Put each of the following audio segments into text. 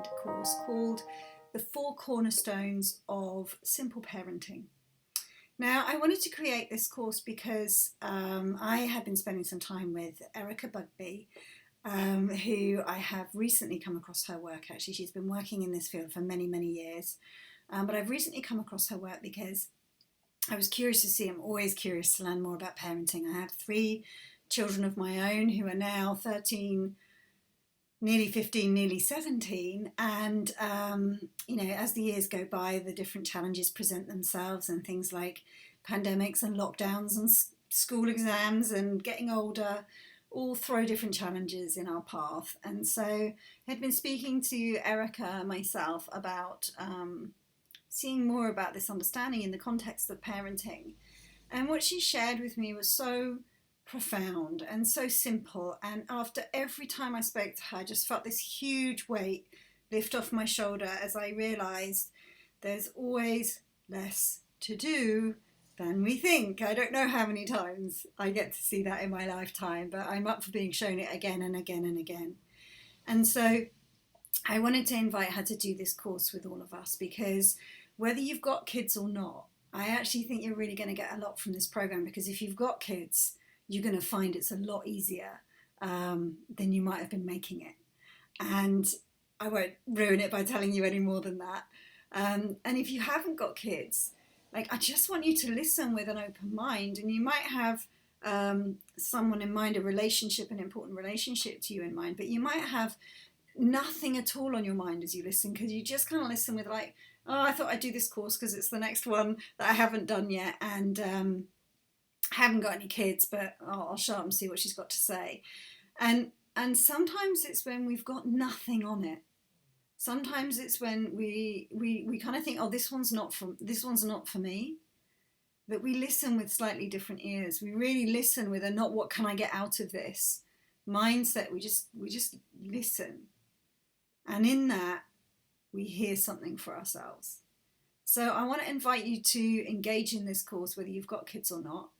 designed course called The Four Cornerstones of Simple Parenting. Now, I wanted to create this course because I have been spending some time with Erica Bugbee, who I have recently come across her work. Actually, she's been working in this field for many, many years. But I've recently come across her work because I was curious to see, I'm always curious to learn more about parenting. I have 3 children of my own who are now 13, nearly 15, nearly 17. And, as the years go by, the different challenges present themselves, and things like pandemics and lockdowns and school exams and getting older all throw different challenges in our path. And so I had been speaking to Erica myself about seeing more about this understanding in the context of parenting. And what she shared with me was so profound and so simple. And after every time I spoke to her, I just felt this huge weight lift off my shoulder as I realized there's always less to do than we think. I don't know how many times I get to see that in my lifetime, but I'm up for being shown it again and again and again. And so I wanted to invite her to do this course with all of us, because whether you've got kids or not, I actually think you're really going to get a lot from this program, because if you've got kids, you're going to find it's a lot easier than you might have been making it. And I won't ruin it by telling you any more than that. And if you haven't got kids, I just want you to listen with an open mind. And you might have someone in mind, a relationship, an important relationship to you in mind, but you might have nothing at all on your mind as you listen, because you just kind of listen with oh, I thought I'd do this course because it's the next one that I haven't done yet, and haven't got any kids, but I'll shut up and see what she's got to say. And sometimes it's when we've got nothing on it. Sometimes it's when we kind of think, oh, this one's not for me. That we listen with slightly different ears. We really listen with a not what can I get out of this mindset. We just listen. And in that, we hear something for ourselves. So I want to invite you to engage in this course, whether you've got kids or not.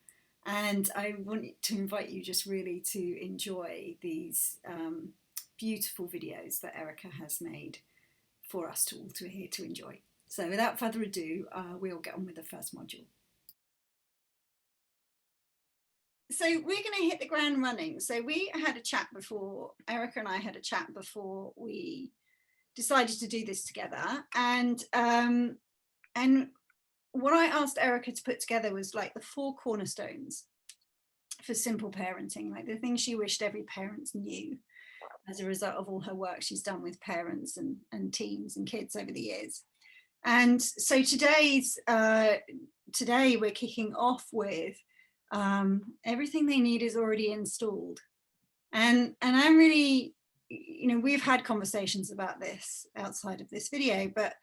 And I want to invite you just really to enjoy these beautiful videos that Erica has made for us to all to hear to enjoy. So without further ado, we'll get on with the first module. So we're going to hit the ground running. So we had a chat before, Erica and I had a chat before we decided to do this together. And what I asked Erica to put together was the 4 cornerstones for simple parenting, the things she wished every parent knew as a result of all her work she's done with parents and teens and kids over the years. And so today we're kicking off with everything they need is already installed. And I'm really, we've had conversations about this outside of this video, but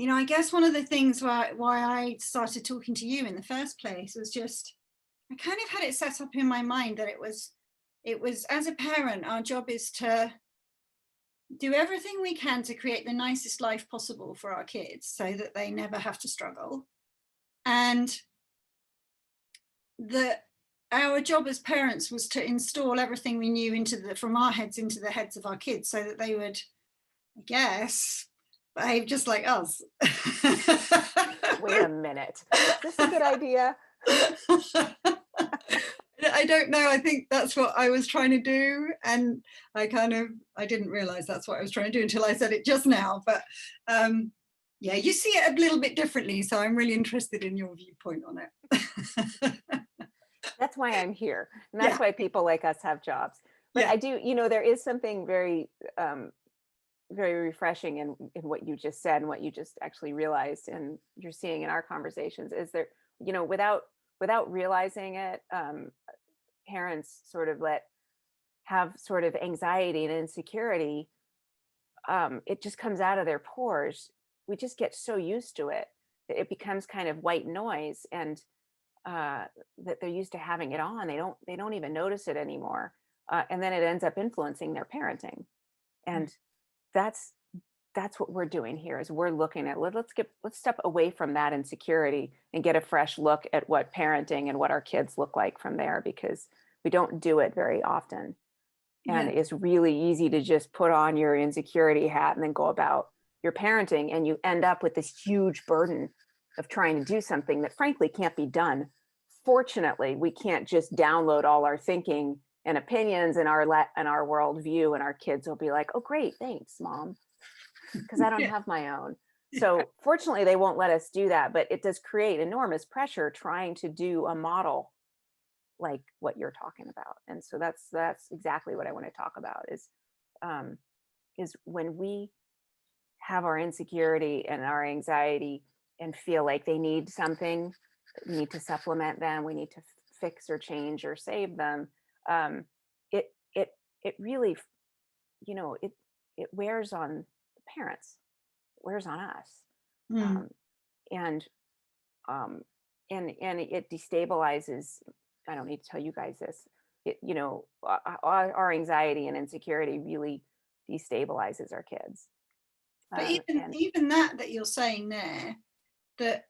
I guess one of the things why I started talking to you in the first place was just, I kind of had it set up in my mind that it was as a parent, our job is to do everything we can to create the nicest life possible for our kids so that they never have to struggle. And that our job as parents was to install everything we knew from our heads into the heads of our kids so that they would, I guess, behave just like us. Wait a minute. Is this a good idea? I don't know. I think that's what I was trying to do. And I didn't realize that's what I was trying to do until I said it just now. But yeah, you see it a little bit differently. So I'm really interested in your viewpoint on it. That's why I'm here. And that's why people like us have jobs. But I do, there is something very, very refreshing in what you just said and what you just actually realized and you're seeing in our conversations is there, without realizing it, parents sort of have sort of anxiety and insecurity. It just comes out of their pores. We just get so used to it that it becomes kind of white noise, and that they're used to having it on. They don't even notice it anymore. And then it ends up influencing their parenting. And that's what we're doing here is we're looking at, let's step away from that insecurity and get a fresh look at what parenting and what our kids look like from there, because we don't do it very often. And Yeah. it's really easy to just put on your insecurity hat and then go about your parenting. And you end up with this huge burden of trying to do something that frankly can't be done. Fortunately, we can't just download all our thinking and opinions and our worldview, and our kids will be like, "Oh, great, thanks, mom," because I don't Yeah. have my own. So fortunately, they won't let us do that, but it does create enormous pressure trying to do a model like what you're talking about. And so that's exactly what I want to talk about um, is when we have our insecurity and our anxiety and feel like they need something, we need to supplement them, we need to fix or change or save them. Um, it it it really, it wears on the parents, wears on us, Mm. um, and um, and it destabilizes. I don't need to tell you guys this. Our anxiety and insecurity really destabilizes our kids. But And even that you're saying there, that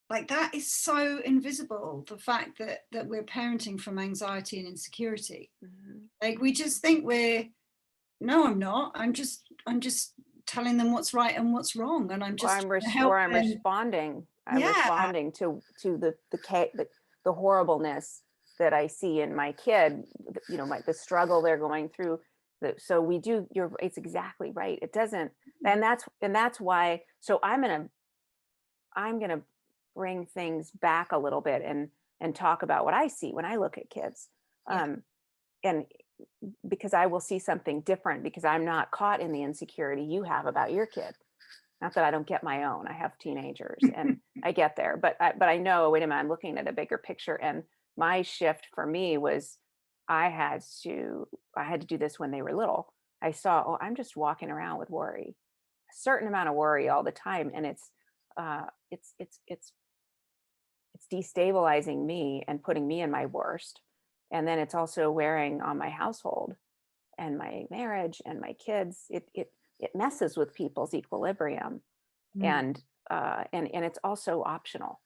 like that is so invisible, the fact that we're parenting from anxiety and insecurity. Mhm. Like we just think we're, no, I'm not, I'm just telling them what's right and what's wrong, and I'm just trying to help Or I'm them. responding. I'm Yeah. responding to the horribleness that I see in my kid. The struggle they're going through. So we do. It's exactly right. It doesn't, and that's why. So I'm gonna bring things back a little bit and talk about what I see when I look at kids. Yeah. And because I will see something different because I'm not caught in the insecurity you have about your kid. Not that I don't get my own. I have teenagers and I get there, but I know, wait a minute, I'm looking at a bigger picture. And my shift for me was I had to do this when they were little. I saw, oh, I'm just walking around with worry, a certain amount of worry all the time. And it's destabilizing me and putting me in my worst. And then it's also wearing on my household and my marriage and my kids. It messes with people's equilibrium. Mm. And it's also optional.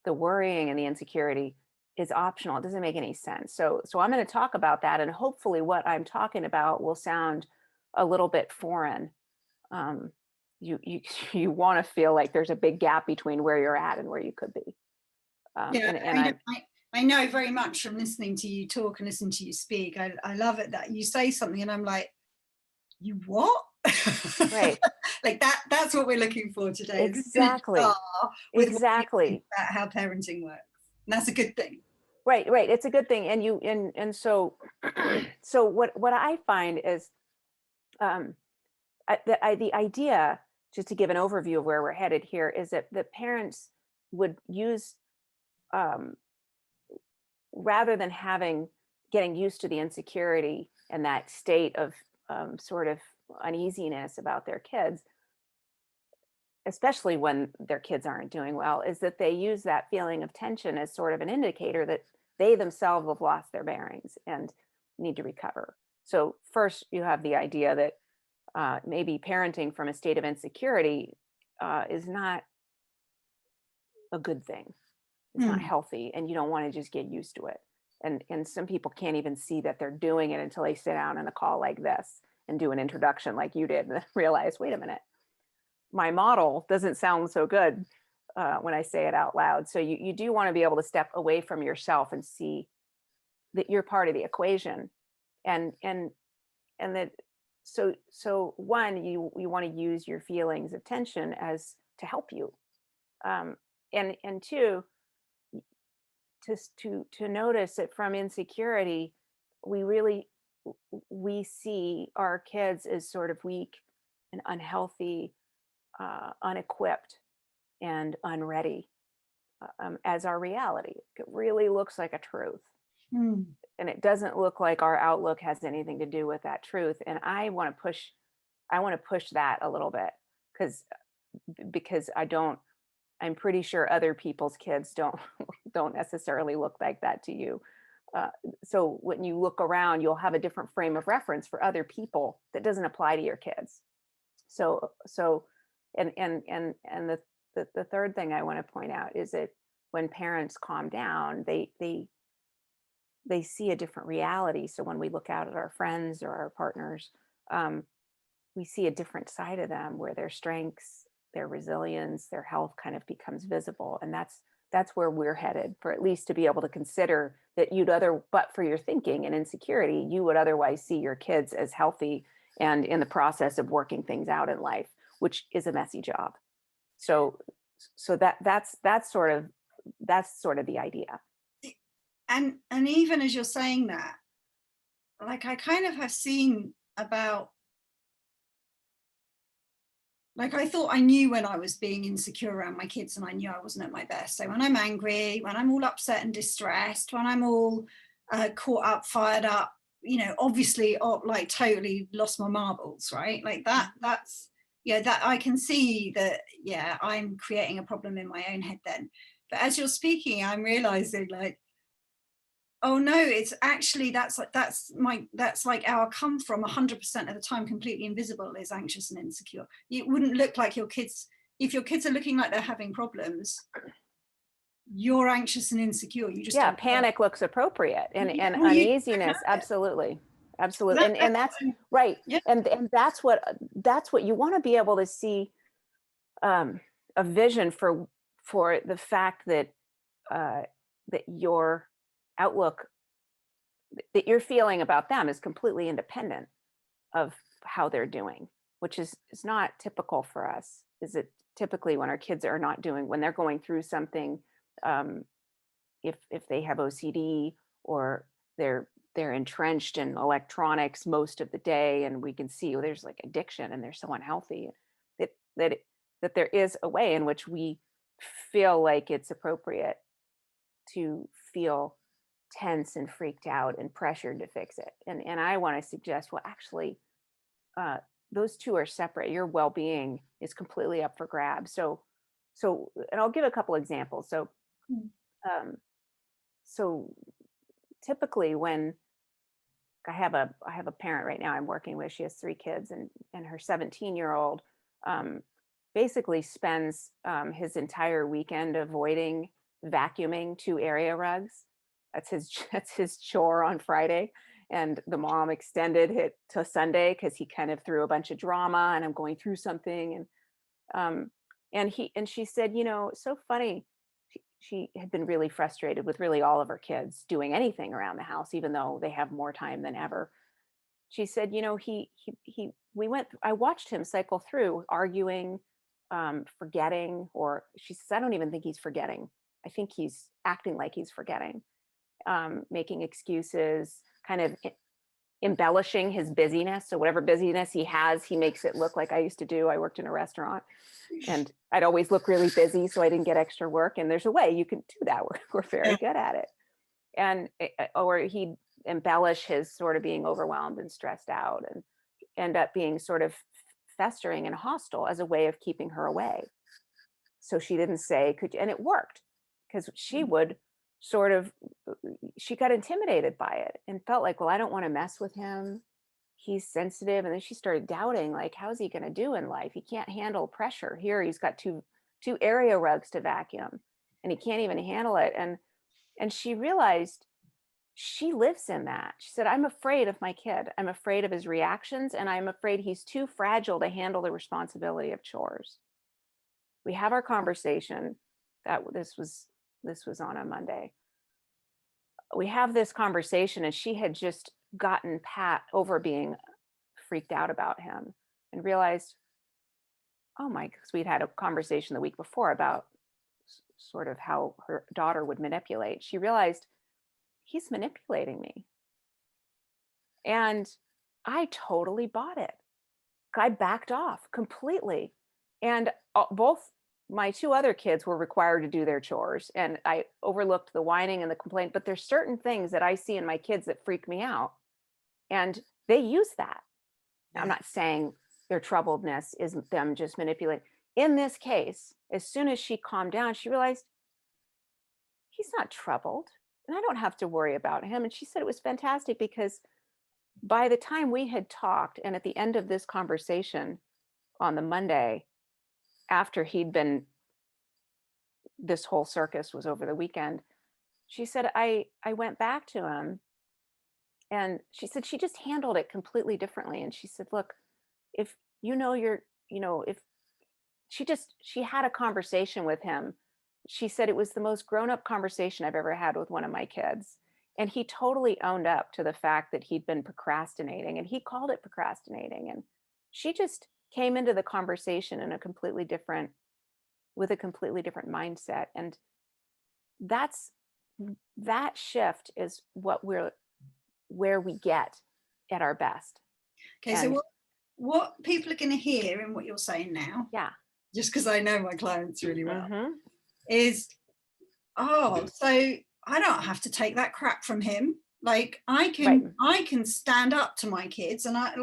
The worrying and the insecurity is optional. It doesn't make any sense. So I'm going to talk about that, and hopefully what I'm talking about will sound a little bit foreign. um, you you want to feel like there's a big gap between where you're at and where you could be. Yeah, And I know, I I know very much from listening to you talk and listen to you speak. I love it that you say something and I'm like, you what? Right, Like that's what we're looking for today. It's a good exactly, start with what we think exactly. about how parenting works. And that's a good thing. Right, it's a good thing. And so so what I find is, um the idea, just to give an overview of where we're headed here, is that the parents would use, um, rather than getting used to the insecurity and that state of, sort of uneasiness about their kids, especially when their kids aren't doing well, is that they use that feeling of tension as sort of an indicator that they themselves have lost their bearings and need to recover. So first, you have the idea that, maybe parenting from a state of insecurity, is not a good thing. It's not Mm. healthy, and you don't want to just get used to it. And some people can't even see that they're doing it until they sit down in a call like this and do an introduction like you did, and then realize, wait a minute, my model doesn't sound so good, when I say it out loud. So you do want to be able to step away from yourself and see that you're part of the equation, and that, so one, you want to use your feelings of tension as to help you, um and two, to notice that from insecurity, we really we see our kids as sort of weak and unhealthy, unequipped and unready, as our reality. It really looks like a truth, Mm. and it doesn't look like our outlook has anything to do with that truth. And I want to push that a little bit, because I'm pretty sure other people's kids don't don't necessarily look like that to you. Uh, so when you look around, you'll have a different frame of reference for other people that doesn't apply to your kids. So and the third thing I want to point out is that when parents calm down, they see a different reality. So when we look out at our friends or our partners, um, we see a different side of them where their strengths, their resilience, their health kind of becomes visible. And that's where we're headed, for at least to be able to consider that but for your thinking and insecurity, you would otherwise see your kids as healthy and in the process of working things out in life, which is a messy job. So that's sort of the idea. And even as you're saying that, like I kind of have seen about, like I thought I knew when I was being insecure around my kids, and I knew I wasn't at my best. So when I'm angry, when I'm all upset and distressed, when I'm all caught up, fired up, obviously, like totally lost my marbles, right? Like that's, yeah, that I can see that, yeah, I'm creating a problem in my own head then. But as you're speaking, I'm realizing like, oh no, it's actually, that's like our come from 100% of the time completely invisible is anxious and insecure. It wouldn't look like your kids, if your kids are looking like they're having problems, you're anxious and insecure. You just Yeah, don't know. panic looks appropriate, and Well, you don't uneasiness, have it. absolutely. Absolutely. And That's that's right. yeah. And that's what you want to be able to see, um, a vision for the fact that uh, that your outlook that you're feeling about them is completely independent of how they're doing, which is not typical for us. Is it typically when our kids are not doing, when they're going through something, um, if they have OCD, or they're entrenched in electronics most of the day, and we can see, oh, there's like addiction and they're so unhealthy, that that there is a way in which we feel like it's appropriate to feel tense and freaked out and pressured to fix it. And I want to suggest, well, actually, uh, those two are separate. Your well-being is completely up for grabs. And I'll give a couple examples. Mm. Um, so typically when I have a parent right now I'm working with, she has three kids, and her 17-year-old um, basically spends his entire weekend avoiding vacuuming two area rugs. That's his chore on Friday. And the mom extended it to Sunday because he kind of threw a bunch of drama, and I'm going through something. Um, and she said, so funny. She had been really frustrated with really all of her kids doing anything around the house, even though they have more time than ever. She said, I watched him cycle through arguing, forgetting, or she says, I don't even think he's forgetting. I think he's acting like he's forgetting, making excuses, kind of embellishing his busyness. So whatever busyness he has, he makes it look like. I used to do. I worked in a restaurant, and I'd always look really busy, so I didn't get extra work. And there's a way you can do that. We're very Yeah. good at it. And or he'd embellish his sort of being overwhelmed and stressed out, and end up being sort of festering and hostile as a way of keeping her away. So she didn't say, could you? And it worked, because she would sort of, she got intimidated by it and felt like, well, I don't want to mess with him. He's sensitive. And then she started doubting, like, how's he going to do in life? He can't handle pressure. Here he's got two area rugs to vacuum, and he can't even handle it. And she realized she lives in that. She said, I'm afraid of my kid. I'm afraid of his reactions, and I'm afraid he's too fragile to handle the responsibility of chores. We have our conversation. This was on a Monday. We have this conversation, and she had just gotten pat over being freaked out about him, and realized, oh my, because we'd had a conversation the week before about sort of how her daughter would manipulate. She realized, he's manipulating me. And I totally bought it. I backed off completely. And both my two other kids were required to do their chores, and I overlooked the whining and the complaint. But there's certain things that I see in my kids that freak me out, and they use that. Now, I'm Yeah. not saying their troubledness is them just manipulating. In this case, as soon as she calmed down, she realized, he's not troubled, and I don't have to worry about him. And she said it was fantastic, because by the time we had talked, and at the end of this conversation on the Monday, after this whole circus was over the weekend, she said, I went back to him, and she said she just handled it completely differently. And she said, look, if you know you're, if she had a conversation with him. She said it was the most grown-up conversation I've ever had with one of my kids. And he totally owned up to the fact that he'd been procrastinating, and he called it procrastinating. And she just came into the conversation in a completely different with a completely different mindset. And that's that shift is where we get at our best. Okay, so And what people are going to hear in what you're saying now, yeah. just because I know my clients really well, Mm-hmm. is, oh, so I don't have to take that crap from him. Like I can stand up to my kids, and I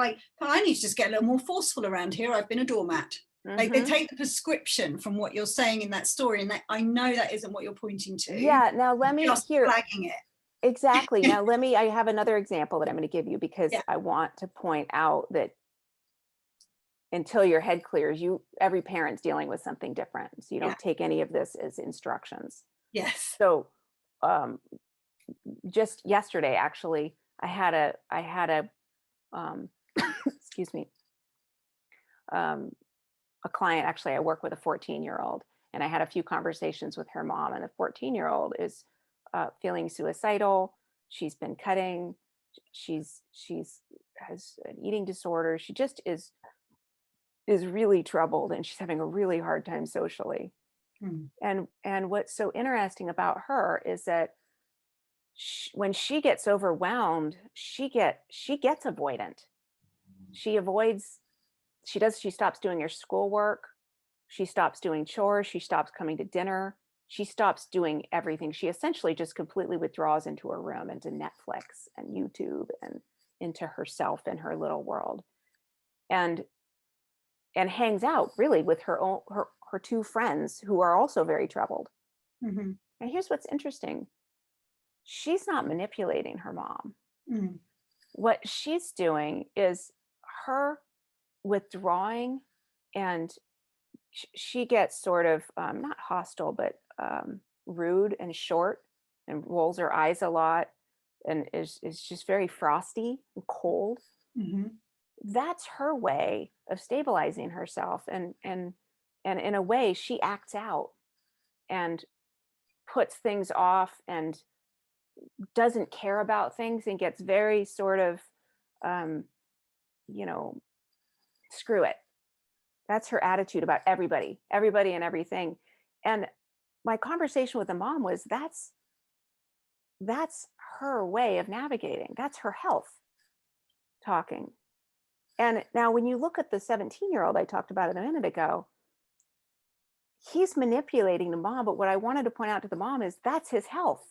need to just get a little more forceful around here. I've been a doormat. Mm-hmm. Like they take the prescription from what you're saying in that story, and that I know that isn't what you're pointing to. Yeah. Now let me just hear flagging it. exactly. Now I have another example that I'm going to give you, because Yeah. I want to point out that until your head clears, every parent's dealing with something different. So you don't take any of this as instructions. Yes. So just yesterday, actually, I had a excuse me, a client. Actually, I work with a 14-year-old, and I had a few conversations with her mom. And the 14-year-old is feeling suicidal. She's been cutting. She's has an eating disorder. She just is really troubled, and she's having a really hard time socially. And what's so interesting about her is that when she gets overwhelmed, she gets avoidant. She stops doing her schoolwork. She stops doing chores. She stops coming to dinner. She stops doing everything. She essentially just completely withdraws into her room, into Netflix and YouTube, and into herself and her little world, and hangs out really with her two friends who are also very troubled. Mm-hmm. And here's what's interesting. She's not manipulating her mom. Mm. What she's doing is her withdrawing, and she gets sort of not hostile, but rude and short, and rolls her eyes a lot, and is just very frosty and cold. Mm-hmm. That's her way of stabilizing herself. And in a way, she acts out and puts things off and doesn't care about things, and gets very sort of um, you know screw it. That's her attitude about everybody and everything. And my conversation with the mom was, that's her way of navigating. That's her health talking. And now when you look at the 17-year-old I talked about it a minute ago, he's manipulating the mom. But what I wanted to point out to the mom is, that's his health.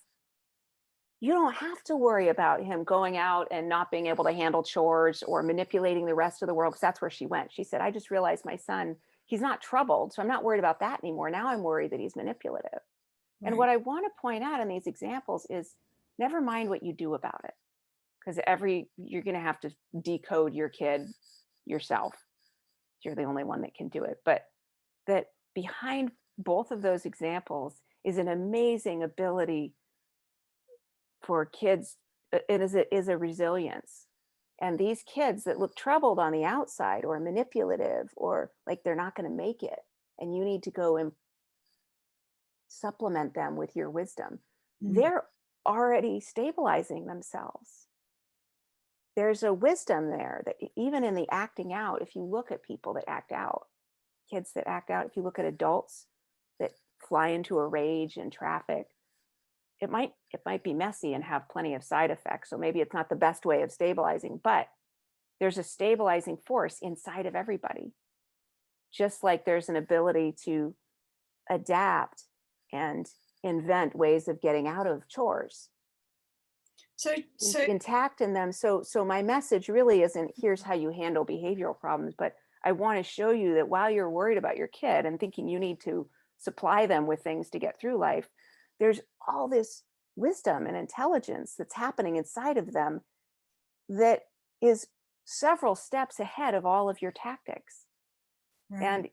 You don't have to worry about him going out and not being able to handle chores or manipulating the rest of the world, because that's where she went. She said, I just realized my son, he's not troubled, so I'm not worried about that anymore. Now I'm worried that he's manipulative. Right. And what I want to point out in these examples is, never mind what you do about it, because you're going to have to decode your kid yourself. You're the only one that can do it. But that behind both of those examples is an amazing ability for kids. It is a resilience. And these kids that look troubled on the outside, or manipulative, or like they're not going to make it, and you need to go and supplement them with your wisdom, they're already stabilizing themselves. There's a wisdom there that even in the acting out, if you look at people that act out, kids that act out, if you look at adults that fly into a rage in traffic, it might be messy and have plenty of side effects. So maybe it's not the best way of stabilizing, but there's a stabilizing force inside of everybody. Just like there's an ability to adapt and invent ways of getting out of chores. So intact in them. So my message really isn't, here's how you handle behavioral problems, but I want to show you that while you're worried about your kid and thinking you need to supply them with things to get through life, there's all this wisdom and intelligence that's happening inside of them that is several steps ahead of all of your tactics. Right.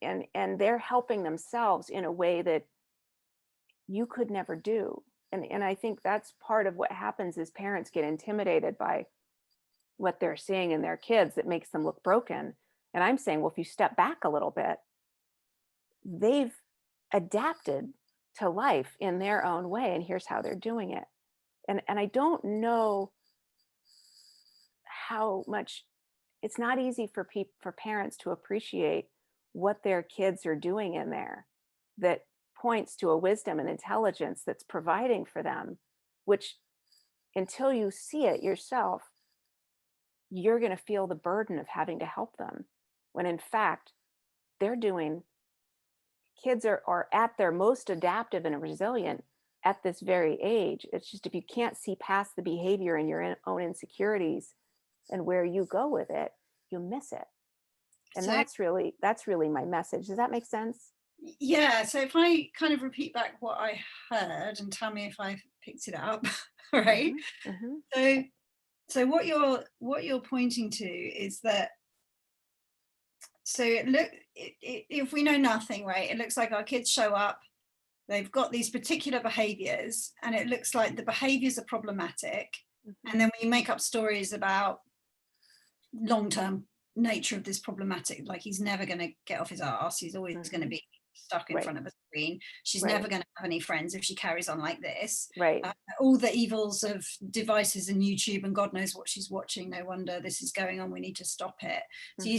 And they're helping themselves in a way that you could never do. And I think that's part of what happens is parents get intimidated by what they're seeing in their kids that makes them look broken. And I'm saying, well, if you step back a little bit, they've adapted to life in their own way, and here's how they're doing it. And I don't know how much it's not easy for for parents to appreciate what their kids are doing in there that points to a wisdom and intelligence that's providing for them, which until you see it yourself, you're going to feel the burden of having to help them. When in fact, they're doing, kids are at their most adaptive and resilient at this very age. It's just if you can't see past the behavior and your own insecurities and where you go with it, you miss it. And So that's really my message. Does that make sense? yeah, so if I kind of repeat back what I heard and tell me if I picked it up, right? Hmm. Hmm. So what you're pointing to is that, so if we know nothing, right, it looks like our kids show up, they've got these particular behaviors, and it looks like the behaviors are problematic, Hmm. and then we make up stories about long-term nature of this problematic, like he's never going to get off his ass, he's always going to Hmm. be stuck in Right. front of a screen, she's never Right. going to have any friends if she carries on like this, Right. all the evils of devices and YouTube, and God knows what she's watching, no wonder this is going on, we need to stop it. So Hmm.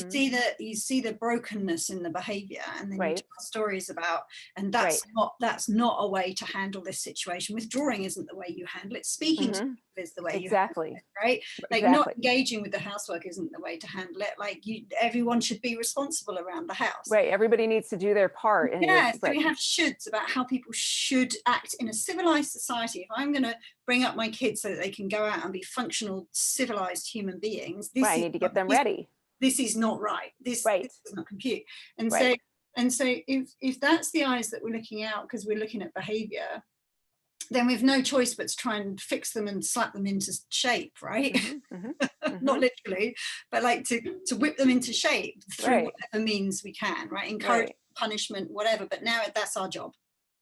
you see the brokenness in the behavior, and then you Right. tell stories about, and Right. that's not a way to handle this situation. Withdrawing isn't the way you handle it, speaking to Hmm. people is the way you handle Exactly. it, right? Like not Exactly. engaging with the housework isn't the way to handle it. Like everyone should be responsible around the house. Right. Everybody needs to do their part. And you're Yeah, so right. we have shoulds about how people should act in a civilized society. If I'm going to bring up my kids so that they can go out and be functional, civilized human beings, Right. I need to get them ready. this is not right. Right. This does not compute. And so Right. if that's the eyes that we're looking out because we're looking at behavior, then we've no choice but to try and fix them and slap them into shape, right? Hmm. Hmm. Not Hmm. literally, but like to whip them into shape through Right. whatever means we can, right? Encourage, Right. punishment, whatever. But now that's our job,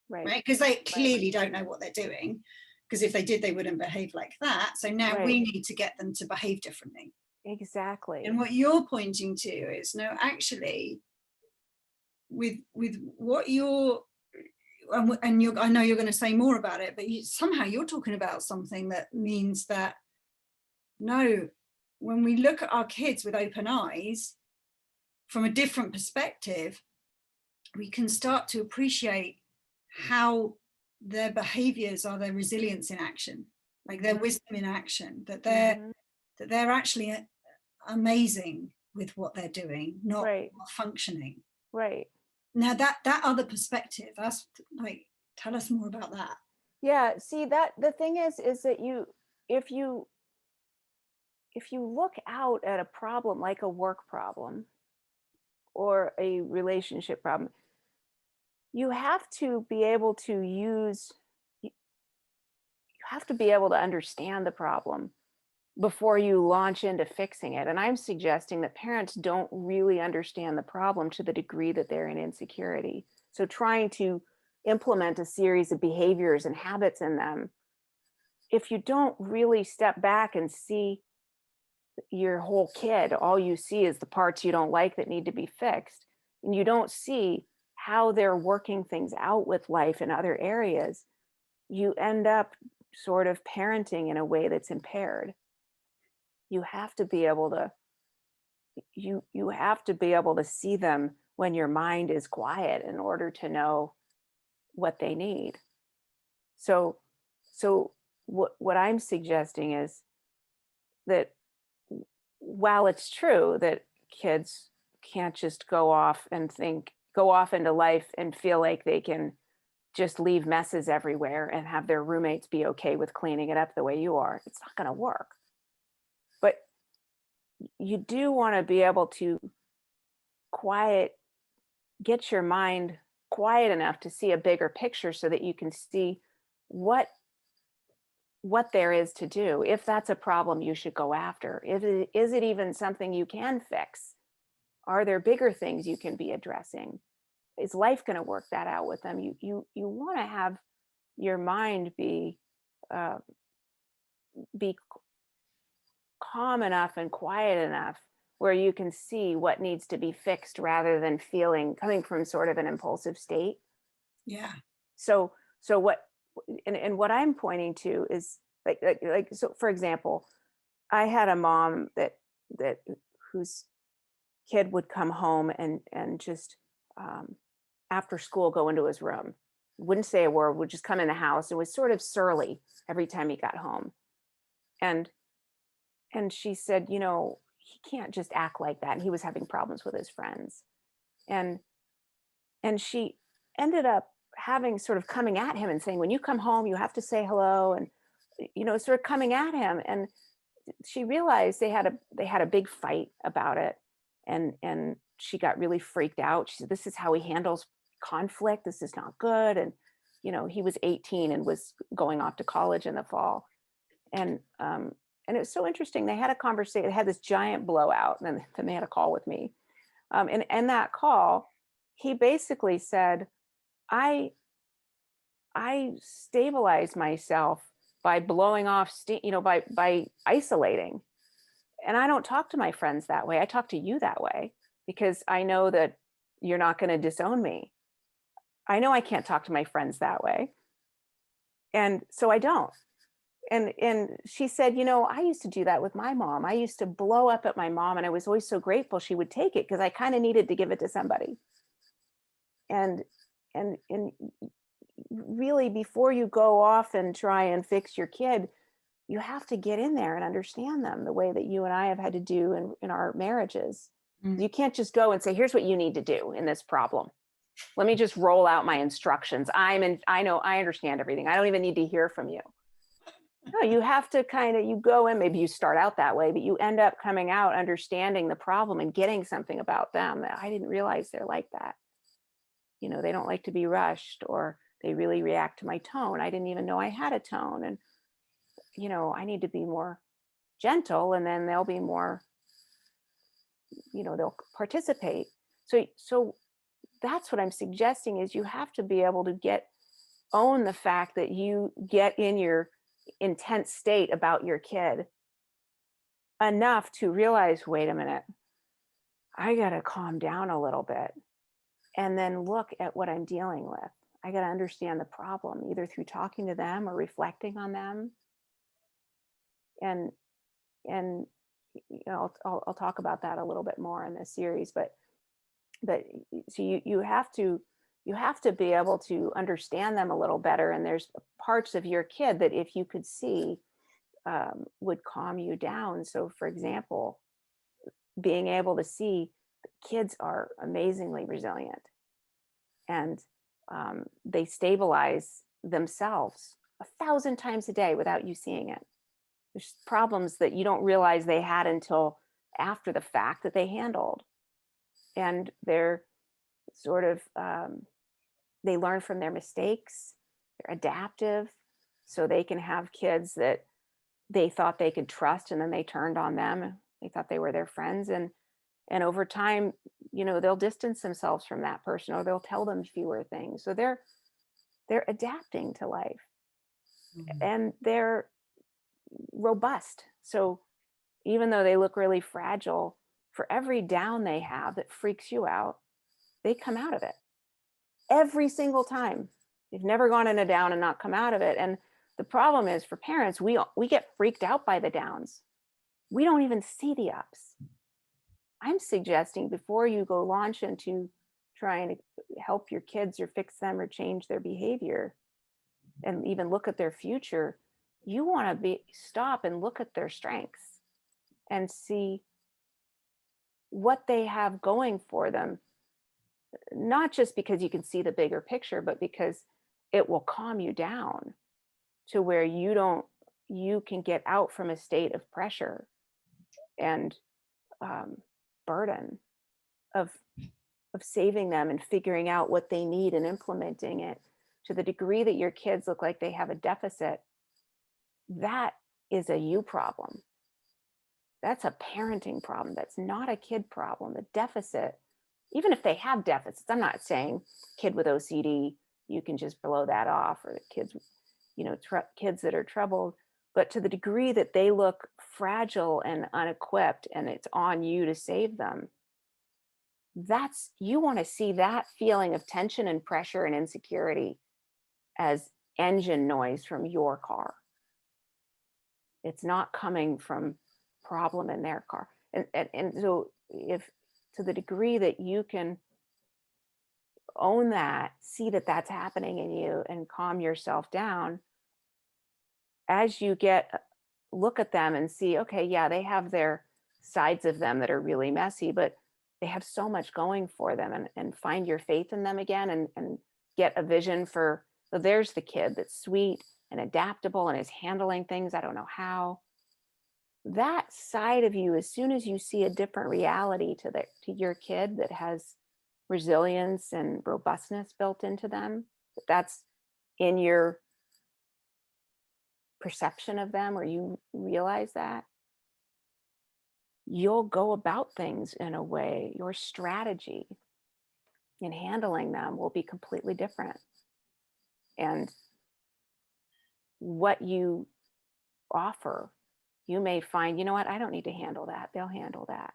Right. right? Because they clearly don't know what they're doing. Because if they did, they wouldn't behave like that. So now Right. we need to get them to behave differently. And Exactly. what you're pointing to is, no, actually, with what you're, and you're, I know you're going to say more about it, but somehow you're talking about something that means that, no, when we look at our kids with open eyes from a different perspective, we can start to appreciate how their behaviors are their resilience in action, like their wisdom in action, that Hmm. they're actually amazing with what they're doing, not Right. functioning. Right. Now that other perspective, that's like, tell us more about that. Yeah. See, that the thing is that if you, if you look out at a problem like a work problem or a relationship problem, you have to be able to you have to be able to understand the problem before you launch into fixing it. And I'm suggesting that parents don't really understand the problem to the degree that they're in insecurity. So trying to implement a series of behaviors and habits in them, if you don't really step back and see your whole kid, all you see is the parts you don't like that need to be fixed, and you don't see how they're working things out with life in other areas, you end up sort of parenting in a way that's impaired. You have to be able to you have to be able to see them when your mind is quiet in order to know what they need. So so what I'm suggesting is that while it's true that kids can't just go off into life and feel like they can just leave messes everywhere and have their roommates be okay with cleaning it up the way you are, it's not going to work. But you do want to be able to quiet get your mind quiet enough to see a bigger picture so that you can see what what there is to do. If that's a problem you should go after, is it even something you can fix? Are there bigger things you can be addressing? Is life going to work that out with them? You want to have your mind be uh, be calm enough and quiet enough where you can see what needs to be fixed rather than coming from sort of an impulsive state. Yeah. So so what and what I'm pointing to is so for example, I had a mom that whose kid would come home and just um, after school go into his room, wouldn't say a word, would just come in the house and was sort of surly every time he got home. And and she said, he can't just act like that. And he was having problems with his friends. And and she ended up having sort of coming at him and saying, when you come home, you have to say hello, and sort of coming at him. And she realized they had a big fight about it, and she got really freaked out. She said, this is how he handles conflict. This is not good. And he was 18 and was going off to college in the fall. And um and it was so interesting. They had a conversation, they had this giant blowout, and then they had a call with me. And that call, he basically said, i I stabilize myself by blowing off steam, by isolating. And I don't talk to my friends that way. I talk to you that way because I know that you're not going to disown me. I know I can't talk to my friends that way. And so I don't. And she said, I used to do that with my mom. I used to blow up at my mom, and I was always so grateful she would take it because I kind of needed to give it to somebody. And and really, before you go off and try and fix your kid, you have to get in there and understand them the way that you and I have had to do in our marriages. You can't just go and say, here's what you need to do in this problem. Let me just roll out my instructions. I know, I understand everything. I don't even need to hear from you. No, you have to you go in, maybe you start out that way, but you end up coming out understanding the problem and getting something about them that I didn't realize they're like that. They don't like to be rushed, or they really react to my tone. I didn't even know I had a tone. And I need to be more gentle, and then they'll be more, they'll participate. So that's what I'm suggesting, is you have to be able to own the fact that you get in your intense state about your kid enough to realize, wait a minute, I got to calm down a little bit and then look at what I'm dealing with. I got to understand the problem, either through talking to them or reflecting on them. And I'll talk about that a little bit more in this series, but so you have to be able to understand them a little better. And there's parts of your kid that, if you could see, would calm you down. So for example, being able to see that kids are amazingly resilient, and they stabilize themselves 1,000 times a day without you seeing it. There's problems that you don't realize they had until after the fact that they handled. And they're sort of, they learn from their mistakes. They're adaptive. So they can have kids that they thought they could trust, and then they turned on them. They thought they were their friends. And over time, they'll distance themselves from that person, or they'll tell them fewer things. So they're adapting to life, and they're robust. So even though they look really fragile, for every down they have that freaks you out, they come out of it every single time. They've never gone in a down and not come out of it. And the problem is, for parents, we get freaked out by the downs. We don't even see the ups. I'm suggesting, before you go launch into trying to help your kids or fix them or change their behavior and even look at their future, you want to stop and look at their strengths and see what they have going for them, not just because you can see the bigger picture, but because it will calm you down to where you can get out from a state of pressure and burden of saving them and figuring out what they need and implementing it. To the degree that your kids look like they have a deficit, that is a you problem. That's a parenting problem. That's not a kid problem. The deficit, even if they have deficits, I'm not saying kid with OCD, you can just blow that off, or the kids. kids that are troubled, but to the degree that they look fragile and unequipped and it's on you to save them, you want to see that feeling of tension and pressure and insecurity as engine noise from your car. It's not coming from problem in their car. And so if to the degree that you can own that, see that that's happening in you and calm yourself down, as you look at them and see, okay, yeah, they have their sides of them that are really messy, but they have so much going for them, and find your faith in them again, and get a vision for, so there's the kid that's sweet and adaptable and is handling things I don't know how. That side of you, as soon as you see a different reality to your kid that has resilience and robustness built into them, that's in your perception of them, or you realize that, you'll go about things in a way, your strategy in handling them will be completely different. And what you offer, you may find, you know what, I don't need to handle that. They'll handle that.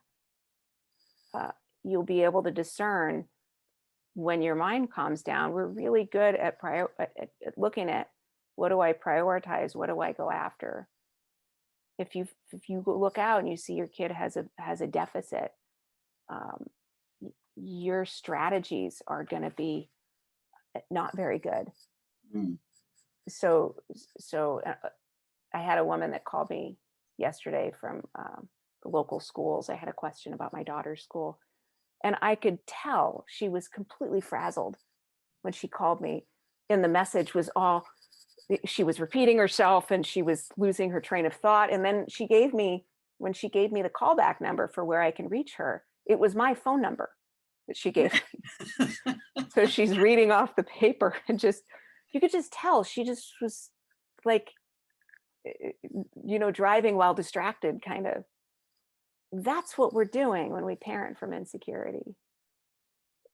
You'll be able to discern when your mind calms down. We're really good at looking at, what do I prioritize? What do I go after? If you look out and you see your kid has a deficit, your strategies are going to be not very good. Mm. So I had a woman that called me yesterday from the local schools. I had a question about my daughter's school, and I could tell she was completely frazzled when she called me. And the message was all, she was repeating herself and she was losing her train of thought. And then when she gave me the callback number for where I can reach her, it was my phone number that she gave me. So she's reading off the paper, and you could just tell she just was like, driving while distracted, kind of. That's what we're doing when we parent from insecurity.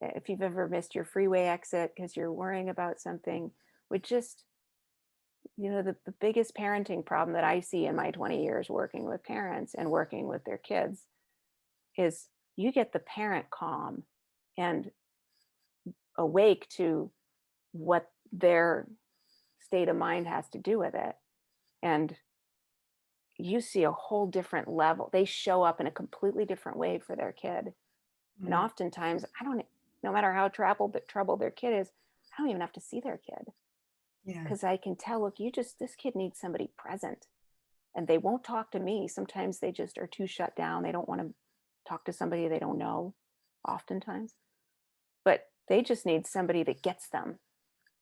If you've ever missed your freeway exit because you're worrying about something, we just, the biggest parenting problem that I see in my 20 years working with parents and working with their kids is, you get the parent calm and awake to what their state of mind has to do with it, and you see a whole different level. They show up in a completely different way for their kid. And oftentimes, no matter how troubled their kid is, I don't even have to see their kid. Yeah. Because I can tell, look, this kid needs somebody present, and they won't talk to me. Sometimes they just are too shut down. They don't want to talk to somebody they don't know, oftentimes. But they just need somebody that gets them,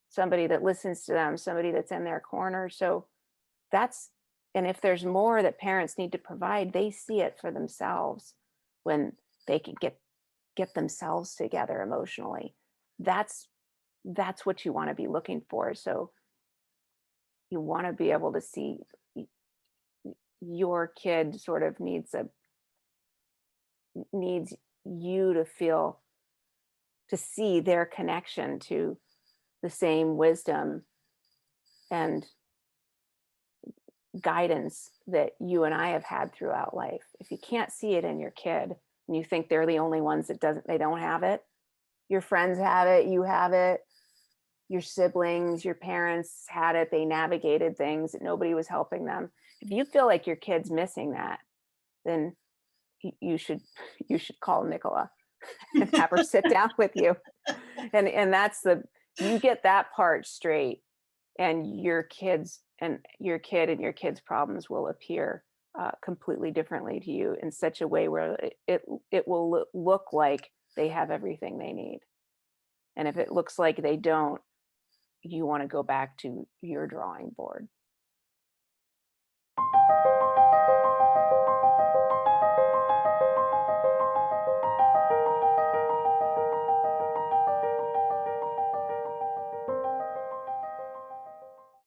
somebody that listens to them, somebody that's in their corner. So and if there's more that parents need to provide, they see it for themselves when they can get themselves together emotionally. That's what you want to be looking for. So you want to be able to see your kid sort of needs you to see their connection to the same wisdom and guidance that you and I have had throughout life. If you can't see it in your kid and you think they're the only ones they don't have it, your friends have it, you have it, your siblings, your parents had it, they navigated things that nobody was helping them. If you feel like your kid's missing that, then you should call Nicola and have her sit down with you. And that's you get that part straight, and your kid and your kid's problems will appear completely differently to you, in such a way where it will look like they have everything they need. And if it looks like they don't, you want to go back to your drawing board.